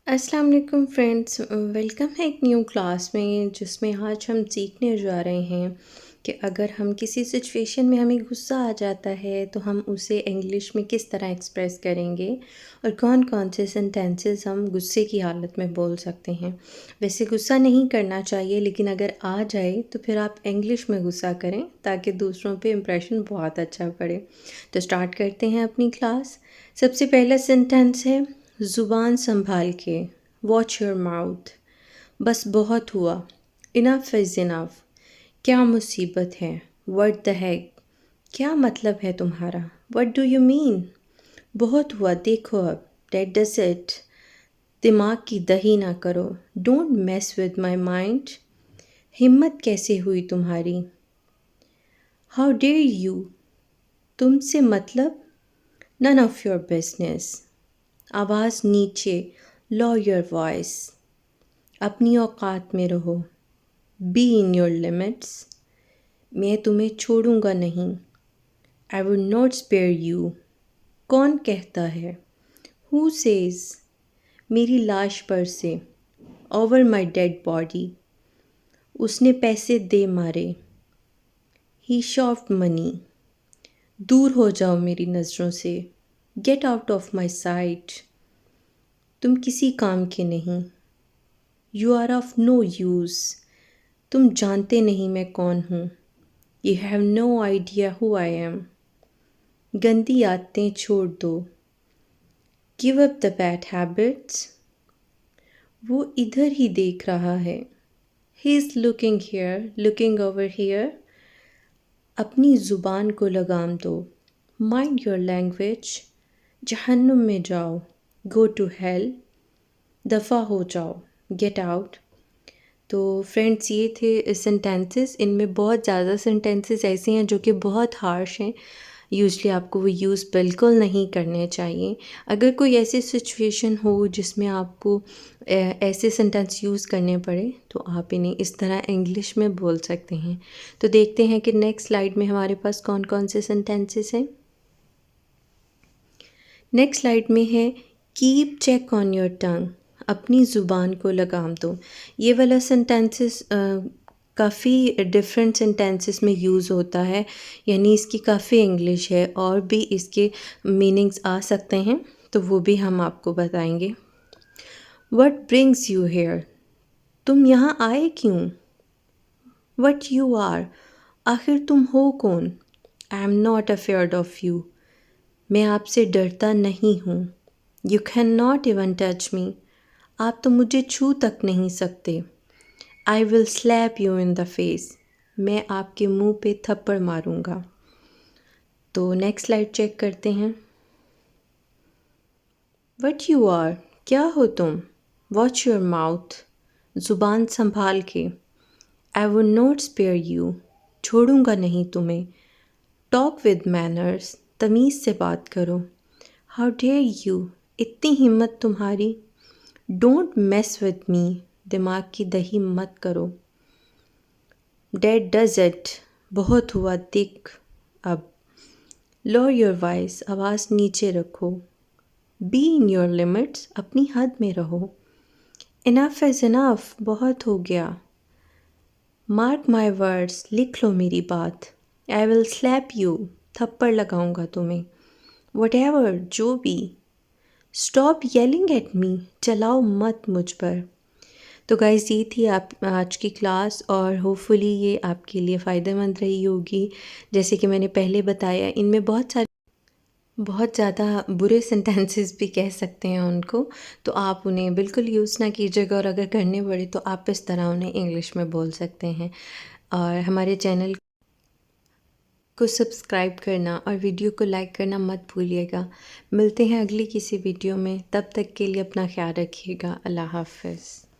अस्सलाम वालेकुम friends, welcome है एक न्यू क्लास में जिसमें आज हम सीखने जा रहे हैं कि अगर हम किसी सिचुएशन में हमें गुस्सा आ जाता है तो हम उसे इंग्लिश में किस तरह एक्सप्रेस करेंगे और कौन कौन से सेंटेंसेस हम गुस्से की हालत में बोल सकते हैं। वैसे गुस्सा नहीं करना चाहिए, लेकिन अगर आ जाए तो फिर आप इंग्लिश में गुस्सा करें ताकि दूसरों पे इम्प्रेशन बहुत अच्छा पड़े। तो स्टार्ट करते हैं अपनी क्लास। सबसे पहला सेंटेंस है ज़ुबान संभाल के। Watch your mouth. बस बहुत हुआ। Enough is enough. क्या मुसीबत है। What the heck. क्या मतलब है तुम्हारा। What do you mean. बहुत हुआ, देखो अब। That does it. दिमाग की दही ना करो। Don't mess with my mind. हिम्मत कैसे हुई तुम्हारी। How dare you. तुमसे मतलब। None of your business. आवाज़ नीचे। Low your voice. अपनी औकात में रहो। Be in your limits. मैं तुम्हें छोड़ूंगा नहीं। I would not spare you. कौन कहता है। Who says. मेरी लाश पर से। Over my dead body. उसने पैसे दे मारे। He shoved money. दूर हो जाओ मेरी नज़रों से। Get out of my sight. तुम किसी काम के नहीं। You are of no use. तुम जानते नहीं मैं कौन हूँ। You have no idea who I am. गंदी आदतें छोड़ दो। Give up the bad habits. वो इधर ही देख रहा है। He is looking here, looking over here. अपनी ज़ुबान को लगाम दो। Mind your language. जहन्नुम में जाओ। Go to hell. दफ़ा हो जाओ। Get out. तो फ्रेंड्स, ये थे सेंटेंसेस। इनमें बहुत ज़्यादा सेंटेंसेस ऐसे हैं जो कि बहुत हार्श हैं। यूजली आपको वो यूज़ बिल्कुल नहीं करने चाहिए। अगर कोई ऐसी सिचुएशन हो जिसमें आपको ऐसे सेंटेंस यूज़ करने पड़े तो आप इन्हें इस तरह इंग्लिश में बोल सकते हैं। तो देखते हैं कि नेक्स्ट स्लाइड में हमारे पास कौन कौन से सेंटेंसेस हैं। नेक्स्ट स्लाइड में है keep check on your tongue. अपनी ज़ुबान को लगाम दो। ये वाला सेंटेंसेस काफ़ी डिफरेंट सेंटेंसेस में यूज़ होता है, यानी इसकी काफ़ी इंग्लिश है और भी इसके मीनिंग्स आ सकते हैं, तो वो भी हम आपको बताएंगे। What brings you here. तुम यहाँ आए क्यों। What you are. आखिर तुम हो कौन। I am not afraid of you. मैं आपसे डरता नहीं हूँ। You can not even touch me. आप तो मुझे छू तक नहीं सकते। I will slap you in the face. मैं आपके मुंह पे थप्पड़ मारूंगा। तो नेक्स्ट स्लाइड चेक करते हैं। What you are. क्या हो तुम। Watch your mouth. ज़ुबान संभाल के। I would not spare you. छोड़ूंगा नहीं तुम्हें। Talk with manners. तमीज़ से बात करो। How dare you. इतनी हिम्मत तुम्हारी। Don't mess with me. दिमाग की दही मत करो। That does it. बहुत हुआ, दिख अब। Low your voice. आवाज़ नीचे रखो। Be in your limits. अपनी हद में रहो। Enough is enough. बहुत हो गया। Mark my words. लिख लो मेरी बात। I will slap you. थप्पड़ लगाऊंगा तुम्हें। वट एवर, जो भी। Stop yelling at me. चलाओ मत मुझ पर। तो गाइस, ये थी आप आज की क्लास और होपफुली ये आपके लिए फ़ायदेमंद रही होगी। जैसे कि मैंने पहले बताया, इनमें बहुत ज़्यादा बुरे सेंटेंसेस भी कह सकते हैं उनको, तो आप उन्हें बिल्कुल यूज़ ना कीजिएगा और अगर करने पड़े तो आप इस तरह उन्हें इंग्लिश में बोल सकते हैं। और हमारे चैनल को सब्सक्राइब करना और वीडियो को लाइक करना मत भूलिएगा। मिलते हैं अगली किसी वीडियो में, तब तक के लिए अपना ख्याल रखिएगा। अल्लाह हाफ़िज़।